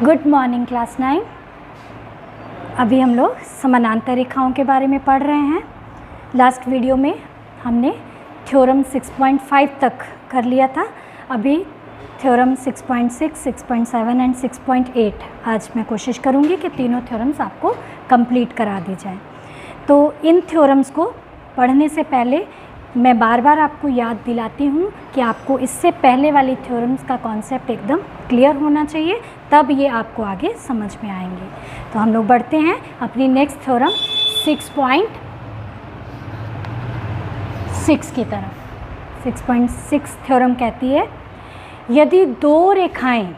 Good morning class 9। अभी हम लोग समानांतर रेखाओं के बारे में पढ़ रहे हैं। लास्ट वीडियो में हमने थ्योरम 6.5 तक कर लिया था। अभी थ्योरम 6.6, 6.7 एंड 6.8 आज मैं कोशिश करूंगी कि तीनों थ्योरम्स आपको कंप्लीट करा दी जाए। तो इन थ्योरम्स को पढ़ने से पहले मैं बार बार आपको याद दिलाती हूँ कि आपको इससे पहले वाली थ्योरम्स का कॉन्सेप्ट एकदम क्लियर होना चाहिए, तब ये आपको आगे समझ में आएंगे। तो हम लोग बढ़ते हैं अपनी नेक्स्ट थ्योरम 6.6 की तरफ। 6.6 थ्योरम कहती है, यदि दो रेखाएं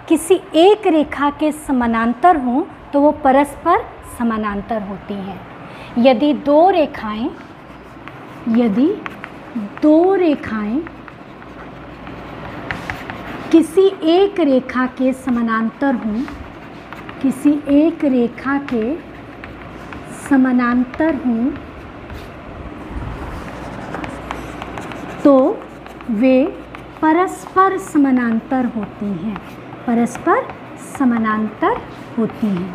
किसी एक रेखा के समानांतर हों तो वो परस्पर समानांतर होती हैं। यदि दो रेखाएं किसी एक रेखा के समानांतर हों, किसी एक रेखा के समानांतर हों तो वे परस्पर समानांतर होती हैं। परस्पर समानांतर होती हैं।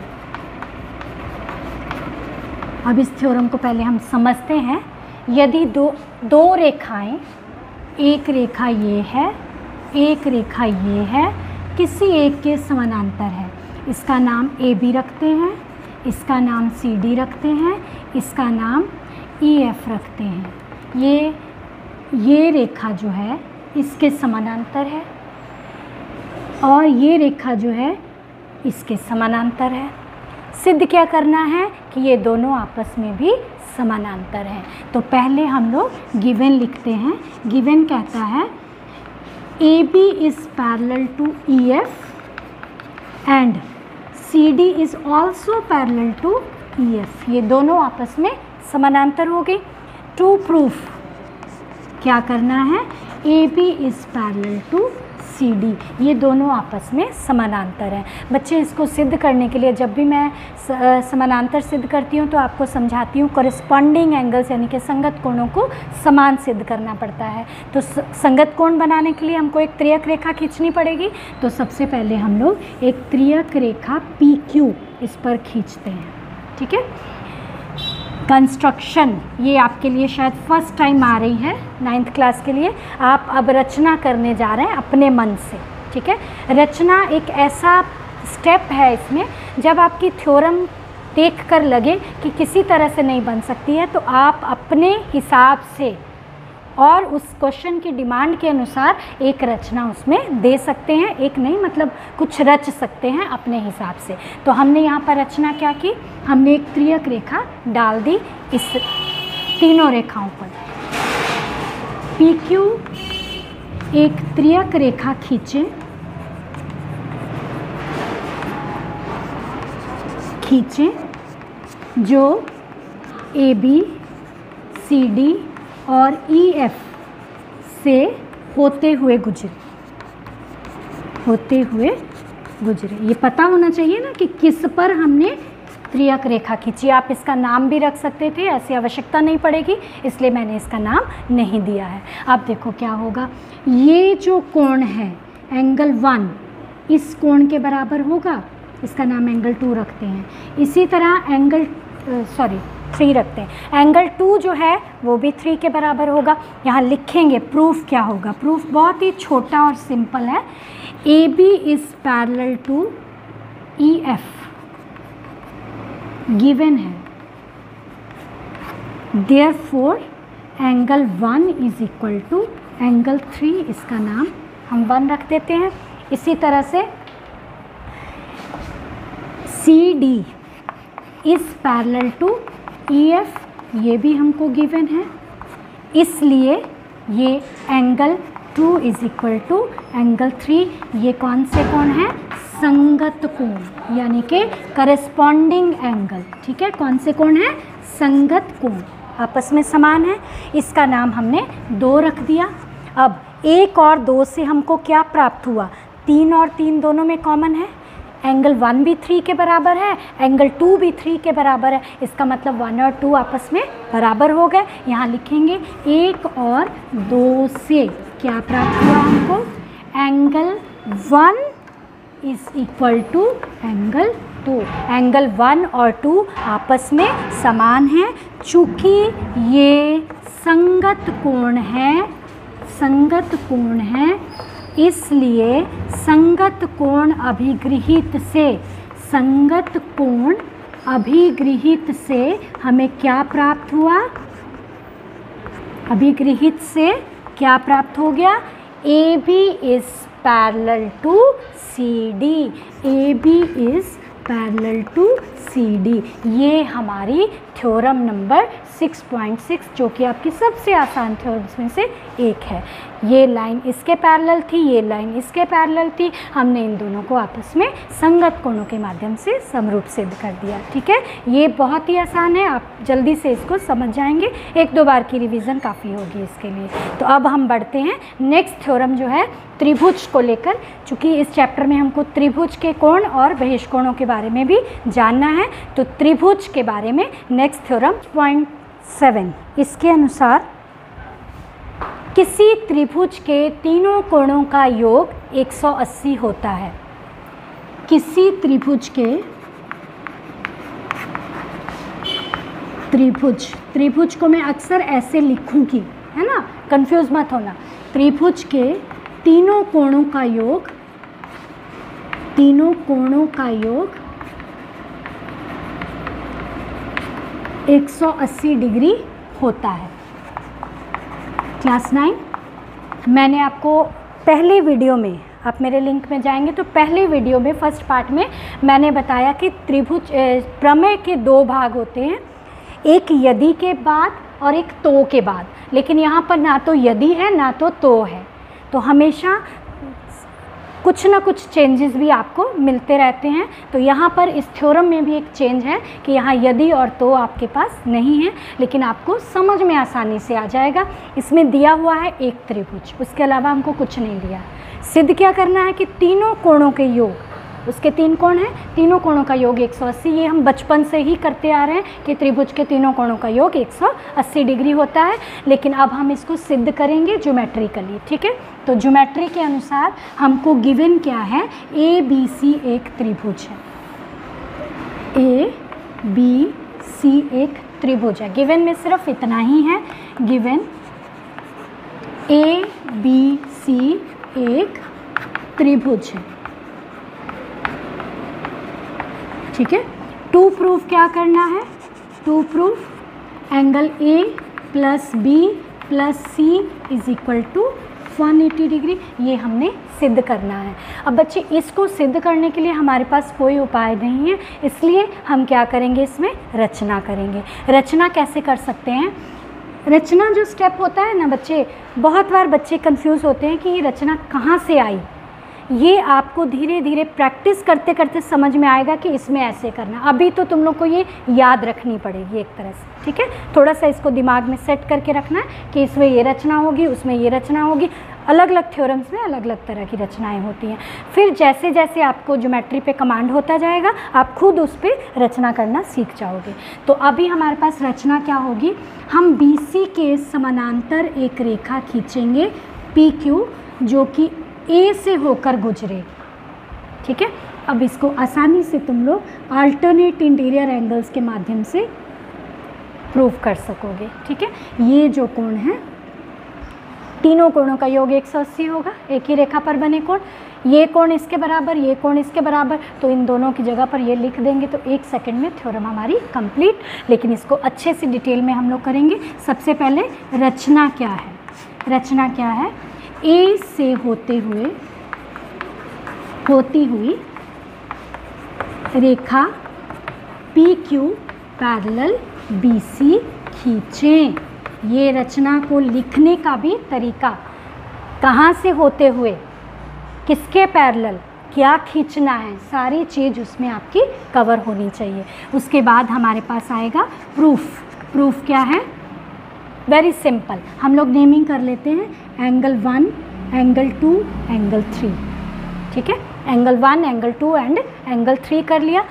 अब इस थ्योरम को पहले हम समझते हैं। यदि दो रेखाएं, एक रेखा ये है, एक रेखा ये है, किसी एक के समानांतर है, इसका नाम AB रखते हैं, इसका नाम CD रखते हैं, इसका नाम EF रखते हैं। ये रेखा जो है इसके समानांतर है और ये रेखा जो है इसके समानांतर है। सिद्ध क्या करना है कि ये दोनों आपस में भी समानांतर हैं। तो पहले हम लोग गिवन लिखते हैं। गिवन कहता है AB is parallel to EF and CD is also parallel to EF। ये दोनों आपस में समानांतर हो गई। टू प्रूफ क्या करना है, AB is parallel to CD, ये दोनों आपस में समानांतर हैं। बच्चे इसको सिद्ध करने के लिए जब भी मैं समानांतर सिद्ध करती हूँ तो आपको समझाती हूँ कॉरेस्पॉन्डिंग एंगल्स यानी कि संगत कोणों को समान सिद्ध करना पड़ता है। तो संगत कोण बनाने के लिए हमको एक त्रियक रेखा खींचनी पड़ेगी। तो सबसे पहले हम लोग एक त्रियक रेखा PQ इस पर खींचते हैं। ठीक है। कंस्ट्रक्शन ये आपके लिए शायद फर्स्ट टाइम आ रही है 9th क्लास के लिए। आप अब रचना करने जा रहे हैं अपने मन से। ठीक है। रचना एक ऐसा स्टेप है इसमें, जब आपकी थ्योरम देख कर लगे कि किसी तरह से नहीं बन सकती है तो आप अपने हिसाब से और उस क्वेश्चन की डिमांड के अनुसार एक रचना उसमें दे सकते हैं। एक नहीं, मतलब कुछ रच सकते हैं अपने हिसाब से। तो हमने यहाँ पर रचना क्या की, हमने एक त्रियक रेखा डाल दी इस तीनों रेखाओं पर। PQ एक त्रियक रेखा खींचे जो AB, CD और EF से होते हुए गुजरे। ये पता होना चाहिए ना कि किस पर हमने त्रियक रेखा खींची। आप इसका नाम भी रख सकते थे, ऐसी आवश्यकता नहीं पड़ेगी, इसलिए मैंने इसका नाम नहीं दिया है। अब देखो क्या होगा। ये जो कोण है एंगल 1 इस कोण के बराबर होगा, इसका नाम एंगल 2 रखते हैं। इसी तरह एंगल 3 रखते हैं। एंगल 2 जो है वो भी 3 के बराबर होगा। यहाँ लिखेंगे प्रूफ क्या होगा। प्रूफ बहुत ही छोटा और सिंपल है। AB is parallel to EF given है, therefore angle 1 is equal to angle 3, इसका नाम हम 1 रख देते हैं। इसी तरह से CD is parallel to EF, ये भी हमको गिवन है, इसलिए ये angle 2 is equal to angle 3। ये कौन से कोण है, संगत कोण यानी कि करेस्पॉन्डिंग एंगल। ठीक है। कौन से कोण है, संगत कोण, आपस में समान है। इसका नाम हमने 2 रख दिया। अब 1 और 2 से हमको क्या प्राप्त हुआ, 3 और 3 दोनों में कॉमन है। एंगल 1 भी 3 के बराबर है, एंगल 2 भी 3 के बराबर है। इसका मतलब 1 और 2 आपस में बराबर हो गए। यहाँ लिखेंगे 1 और 2 से क्या प्राप्त हुआ हमको, angle 1 is equal to angle 2। Angle 1 और 2 आपस में समान हैं। चूँकि ये संगत कोण है, इसलिए संगत कोण अभिगृहित से हमें क्या प्राप्त हुआ? अभिगृहित से क्या प्राप्त हो गया? AB is parallel to CD। AB is parallel to CD। ये हमारी थ्योरम नंबर 6.6 जो कि आपकी सबसे आसान थ्योरम्स में से एक है। ये लाइन इसके पैरेलल थी, ये लाइन इसके पैरेलल थी। हमने इन दोनों को आपस में संगत कोणों के माध्यम से समरूप सिद्ध कर दिया। ठीक है, ये बहुत ही आसान है, आप जल्दी से इसको समझ जाएंगे। 1-2 बार की रिवीजन काफ़ी होगी इसके लिए। तो अब हम बढ़ते हैं नेक्स्ट थ्योरम जो है त्रिभुज को लेकर। चूँकि इस चैप्टर में हमको त्रिभुज के कोण और बहिष्कोणों के बारे में भी जानना है, तो त्रिभुज के बारे में नेक्स्ट थ्योरम 7। इसके अनुसार किसी त्रिभुज के तीनों कोणों का योग 180 होता है। किसी त्रिभुज को मैं अक्सर ऐसे लिखूंगी, है ना, कंफ्यूज मत होना। त्रिभुज के तीनों कोणों का योग 180 डिग्री होता है। क्लास 9 मैंने आपको पहले वीडियो में, आप मेरे लिंक में जाएंगे तो पहले वीडियो में फर्स्ट पार्ट में मैंने बताया कि त्रिभुज प्रमेय के 2 भाग होते हैं, एक यदि के बाद और एक तो के बाद। लेकिन यहाँ पर ना तो यदि है ना तो है, तो हमेशा कुछ ना कुछ चेंजेस भी आपको मिलते रहते हैं। तो यहाँ पर इस थ्योरम में भी एक चेंज है कि यहाँ यदि और तो आपके पास नहीं है, लेकिन आपको समझ में आसानी से आ जाएगा। इसमें दिया हुआ है एक त्रिभुज, उसके अलावा हमको कुछ नहीं दिया। सिद्ध क्या करना है कि तीनों कोणों के योग, उसके 3 कोण हैं, तीनों कोणों का योग 180। ये हम बचपन से ही करते आ रहे हैं कि त्रिभुज के तीनों कोणों का योग 180 डिग्री होता है। लेकिन अब हम इसको सिद्ध करेंगे ज्योमेट्रिकली। ठीक है, तो ज्योमेट्री के अनुसार हमको गिवन क्या है? ABC एक त्रिभुज है। ABC एक त्रिभुज है। गिवन में सिर्फ इतना ही है, गिवन ABC एक त्रिभुज है। ठीक है, टू प्रूफ क्या करना है? To proof angle A plus B plus C is equal to 180 degree, ये हमने सिद्ध करना है। अब बच्चे इसको सिद्ध करने के लिए हमारे पास कोई उपाय नहीं है, इसलिए हम क्या करेंगे? इसमें रचना करेंगे। रचना कैसे कर सकते हैं? रचना जो स्टेप होता है ना बच्चे, बहुत बार बच्चे कंफ्यूज होते हैं कि ये रचना कहाँ से आई। ये आपको धीरे धीरे प्रैक्टिस करते करते समझ में आएगा कि इसमें ऐसे करना। अभी तो तुम लोग को ये याद रखनी पड़ेगी एक तरह से। ठीक है, थोड़ा सा इसको दिमाग में सेट करके रखना है कि इसमें ये रचना होगी, उसमें ये रचना होगी। अलग अलग थ्योरम्स में अलग अलग तरह की रचनाएं होती हैं। फिर जैसे जैसे आपको ज्योमेट्री पे कमांड होता जाएगा, आप खुद उस पर रचना करना सीख जाओगे। तो अभी हमारे पास रचना क्या होगी? हम BC के समानांतर एक रेखा खींचेंगे PQ, जो कि A से होकर गुजरे। ठीक है, अब इसको आसानी से तुम लोग अल्टरनेट इंटीरियर एंगल्स के माध्यम से प्रूव कर सकोगे। ठीक है, ये जो कोण है, तीनों कोणों का योग 180 होगा। एक ही रेखा पर बने कोण, ये कोण इसके बराबर, ये कोण इसके बराबर, तो इन दोनों की जगह पर ये लिख देंगे तो 1 सेकंड में थ्योरम हमारी कंप्लीट। लेकिन इसको अच्छे से डिटेल में हम लोग करेंगे। सबसे पहले रचना क्या है? रचना क्या है? A से होती हुई रेखा PQ पैरेलल BC खींचें। ये रचना को लिखने का भी तरीका, कहाँ से होते हुए, किसके पैरेलल, क्या खींचना है, सारी चीज़ उसमें आपकी कवर होनी चाहिए। उसके बाद हमारे पास आएगा प्रूफ। प्रूफ क्या है? वेरी सिंपल, हम लोग नेमिंग कर लेते हैं, एंगल 1, एंगल 2, एंगल 3। ठीक है, एंगल 1, एंगल 2 एंड एंगल 3 कर लिया।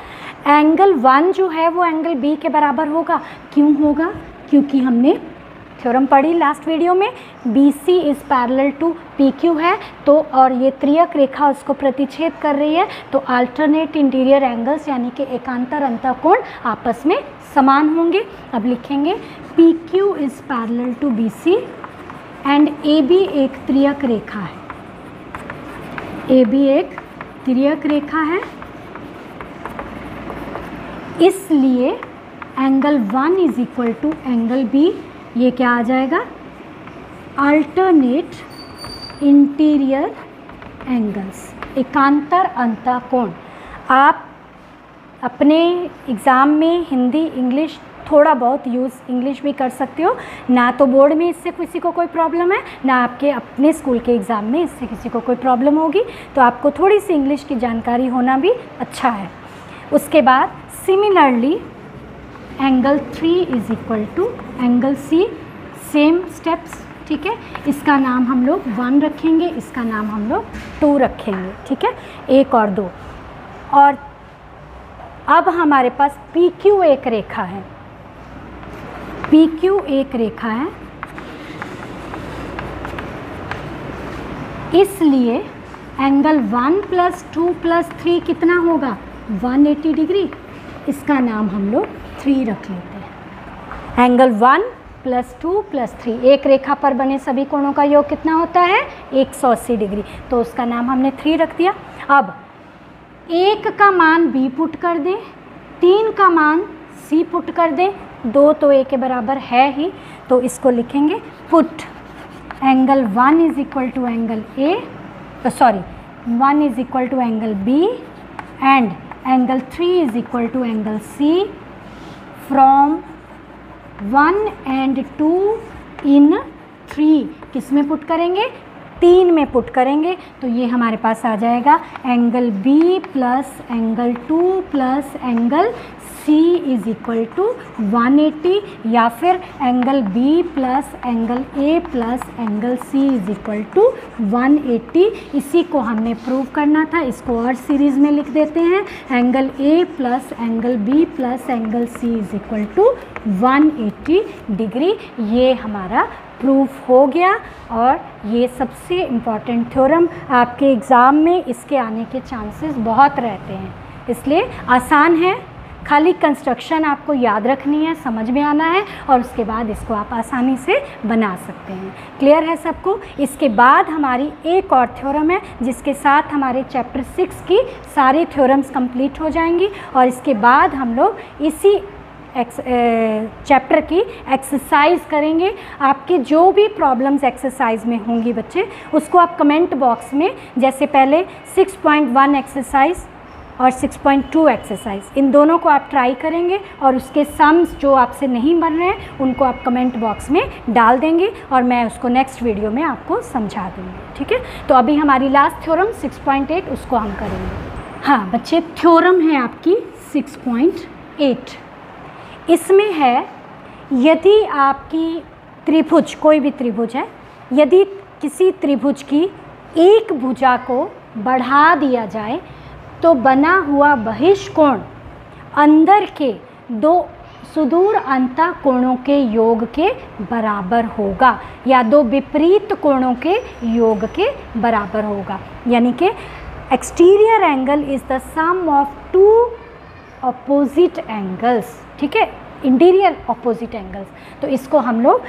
एंगल 1 जो है वो एंगल B के बराबर होगा। क्यों होगा? क्योंकि हमने थ्योरम पढ़ी लास्ट वीडियो में, BC is parallel to PQ है, तो और ये त्रियक रेखा उसको प्रतिच्छेद कर रही है, तो अल्टरनेट इंटीरियर एंगल्स यानी कि एकांतर अंतःकोण आपस में समान होंगे। अब लिखेंगे PQ is parallel to BC and AB एक त्रियक रेखा है, AB एक त्रियक रेखा है, इसलिए angle 1 is equal to angle B, ये क्या आ जाएगा, अल्टरनेट इंटीरियर एंगल्स, एकांतर अंतःकोण। आप अपने एग्ज़ाम में हिंदी इंग्लिश थोड़ा बहुत यूज़ इंग्लिश भी कर सकते हो, ना तो बोर्ड में इससे किसी को कोई प्रॉब्लम है, ना आपके अपने स्कूल के एग्ज़ाम में इससे किसी को कोई प्रॉब्लम होगी, तो आपको थोड़ी सी इंग्लिश की जानकारी होना भी अच्छा है। उसके बाद similarly angle 3 is equal to angle C, same steps, ठीक है। इसका नाम हम लोग 1 रखेंगे, इसका नाम हम लोग 2 रखेंगे, ठीक है, 1 और 2। और अब हमारे पास PQ एक रेखा है, PQ एक रेखा है, इसलिए एंगल 1 + 2 + 3 कितना होगा, 180 डिग्री, इसका नाम हम लोग 3 रख लेते हैं। एंगल 1 + 2 + 3, एक रेखा पर बने सभी कोणों का योग कितना होता है, 180 डिग्री, तो उसका नाम हमने 3 रख दिया। अब 1 का मान B पुट कर दें, 3 का मान C पुट कर दें, 2 तो A के बराबर है ही, तो इसको लिखेंगे put angle 1 is equal to angle A, 1 is equal to angle B and angle 3 is equal to angle C from 1 and 2 in 3, किस में पुट करेंगे, 3 में पुट करेंगे, तो ये हमारे पास आ जाएगा angle B plus angle 2 plus angle C is equal to 180, या फिर angle B plus angle A plus angle C is equal to 180। इसी को हमने प्रूव करना था, इसको और सीरीज़ में लिख देते हैं, angle A plus angle B plus angle C is equal to 180 degree. ये हमारा प्रूफ हो गया, और ये सबसे इम्पॉर्टेंट थ्योरम आपके एग्ज़ाम में इसके आने के चांसेस बहुत रहते हैं, इसलिए आसान है, खाली कंस्ट्रक्शन आपको याद रखनी है, समझ में आना है, और उसके बाद इसको आप आसानी से बना सकते हैं। क्लियर है सबको? इसके बाद हमारी एक और थ्योरम है, जिसके साथ हमारे चैप्टर 6 की सारी थ्योरम्स कंप्लीट हो जाएंगी, और इसके बाद हम लोग इसी चैप्टर की एक्सरसाइज करेंगे। आपके जो भी प्रॉब्लम्स एक्सरसाइज में होंगी बच्चे, उसको आप कमेंट बॉक्स में, जैसे पहले 6.1 एक्सरसाइज और 6.2 एक्सरसाइज, इन दोनों को आप ट्राई करेंगे, और उसके सम्स जो आपसे नहीं बन रहे हैं उनको आप कमेंट बॉक्स में डाल देंगे, और मैं उसको नेक्स्ट वीडियो में आपको समझा दूँगी, ठीक है। तो अभी हमारी लास्ट थ्योरम 6.8, उसको हम करेंगे। हाँ बच्चे, थ्योरम है आपकी 6.8। इसमें है, यदि आपकी त्रिभुज, कोई भी त्रिभुज है, यदि किसी त्रिभुज की एक भुजा को बढ़ा दिया जाए तो बना हुआ बहिष्कोण अंदर के 2 सुदूर अंतःकोणों के योग के बराबर होगा, या 2 विपरीत कोणों के योग के बराबर होगा। यानी कि exterior angle is the sum of 2 opposite angles, ठीक है, इंटीरियर अपोजिट एंगल्स। तो इसको हम लोग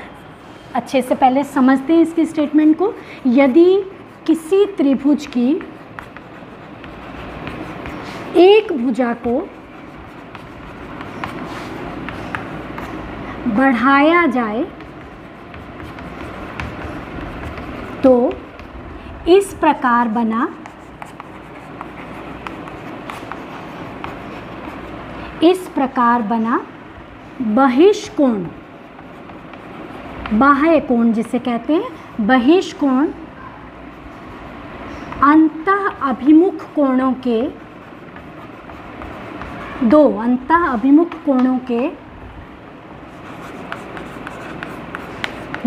अच्छे से पहले समझते हैं इसकी स्टेटमेंट को। यदि किसी त्रिभुज की एक भुजा को बढ़ाया जाए तो इस प्रकार बना बहिष्कोण, बाह्य कोण जिसे कहते हैं, बहिष्कोण अंतः अभिमुख कोणों के 2 अंतः अभिमुख कोणों के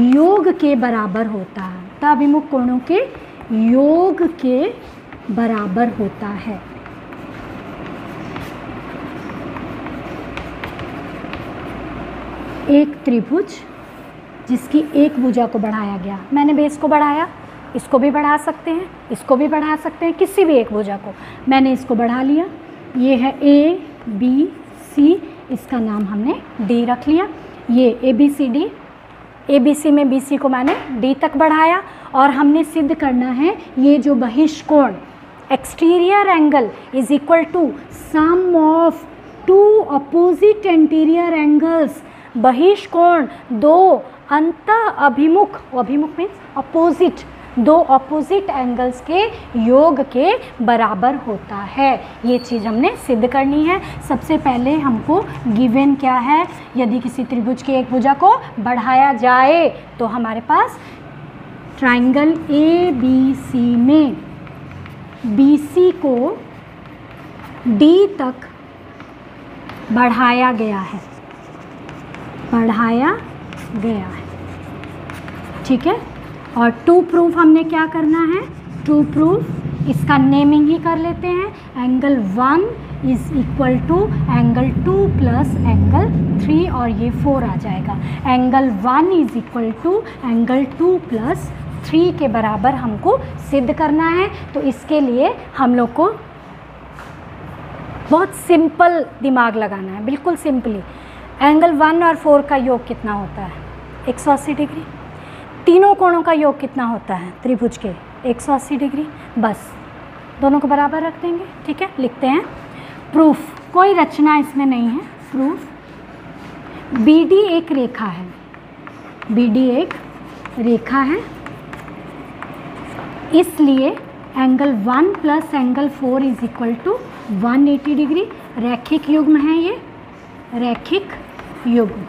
योग के बराबर होता है, अंतः अभिमुख कोणों के योग के बराबर होता है। एक त्रिभुज जिसकी एक भुजा को बढ़ाया गया। मैंने बेस को बढ़ाया, इसको भी बढ़ा सकते हैं, इसको भी बढ़ा सकते हैं, किसी भी एक भुजा को। मैंने इसको बढ़ा लिया, ये है ए बी सी, इसका नाम हमने डी रख लिया। ये A B C D, A B C में बी सी को मैंने डी तक बढ़ाया। और हमने सिद्ध करना है ये जो बहिष्कोण exterior angle is equal to sum of two opposite interior angles. बहिष्कोण दो अंतः अभिमुख, अभिमुख मीन्स अपोजिट, दो अपोजिट एंगल्स के योग के बराबर होता है। ये चीज़ हमने सिद्ध करनी है। सबसे पहले हमको गिवन क्या है, यदि किसी त्रिभुज की एक भुजा को बढ़ाया जाए तो हमारे पास ट्राइंगल ए बी सी में बी सी को डी तक बढ़ाया गया है, बढ़ाया गया है, ठीक है। और टू प्रूफ हमने क्या करना है, टू प्रूफ इसका नेमिंग ही कर लेते हैं। Angle 1 is equal to angle 2 plus angle 3 और ये 4 आ जाएगा। Angle 1 is equal to angle 2 plus 3 के बराबर हमको सिद्ध करना है। तो इसके लिए हम लोग को बहुत सिंपल दिमाग लगाना है, बिल्कुल सिंपली। एंगल 1 और 4 का योग कितना होता है, 180 डिग्री। तीनों कोणों का योग कितना होता है त्रिभुज के, 180 डिग्री। बस दोनों को बराबर रख देंगे, ठीक है। लिखते हैं प्रूफ, कोई रचना इसमें नहीं है। प्रूफ बी डी एक रेखा है, बी डी एक रेखा है, इसलिए angle 1 plus angle 4 is equal to 180 degree. रैखिक युग्म है ये, रैखिक युग्म,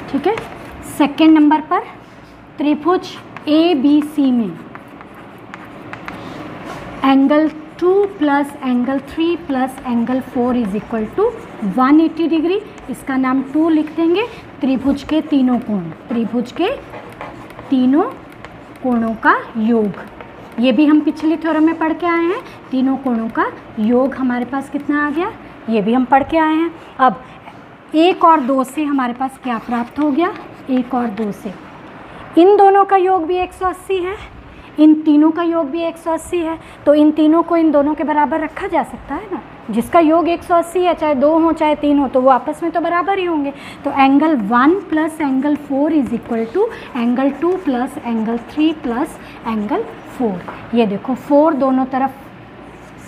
ठीक है। सेकेंड नंबर पर त्रिभुज ए बी सी में angle 2 plus angle 3 plus angle 4 is equal to 180 degree. इसका नाम 2 लिख देंगे। त्रिभुज के तीनों कोण, त्रिभुज के तीनों कोणों का योग, ये भी हम पिछले थ्योरम में पढ़ के आए हैं। तीनों कोणों का योग हमारे पास कितना आ गया, ये भी हम पढ़ के आए हैं। अब 1 और 2 से हमारे पास क्या प्राप्त हो गया, 1 और 2 से इन दोनों का योग भी 180 है, इन तीनों का योग भी 180 है। तो इन तीनों को इन दोनों के बराबर रखा जा सकता है ना। जिसका योग 180 है, चाहे 2 हो चाहे 3 हो, तो वो आपस में तो बराबर ही होंगे। तो angle 1 plus angle 4 is equal to angle 2 plus angle 3 plus angle 4। ये देखो 4 दोनों तरफ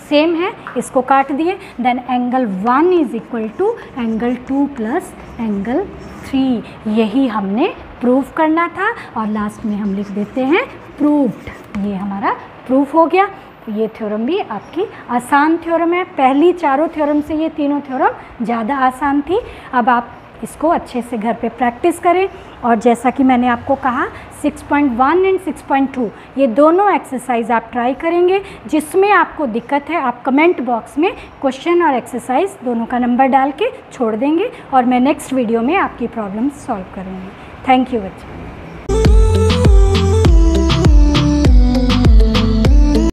सेम है, इसको काट दिए। Then angle 1 is equal to angle 2 plus angle 3। यही हमने प्रूफ करना था और लास्ट में हम लिख देते हैं प्रूव्ड। ये हमारा प्रूफ हो गया। ये थ्योरम भी आपकी आसान थ्योरम है। पहली चारों थ्योरम से ये तीनों थ्योरम ज़्यादा आसान थी। अब आप इसको अच्छे से घर पे प्रैक्टिस करें। और जैसा कि मैंने आपको कहा 6.1 एंड 6.2 ये दोनों एक्सरसाइज आप ट्राई करेंगे। जिसमें आपको दिक्कत है आप कमेंट बॉक्स में क्वेश्चन और एक्सरसाइज दोनों का नंबर डाल के छोड़ देंगे और मैं नेक्स्ट वीडियो में आपकी प्रॉब्लम सॉल्व करूँगी। थैंक यू बच्चे।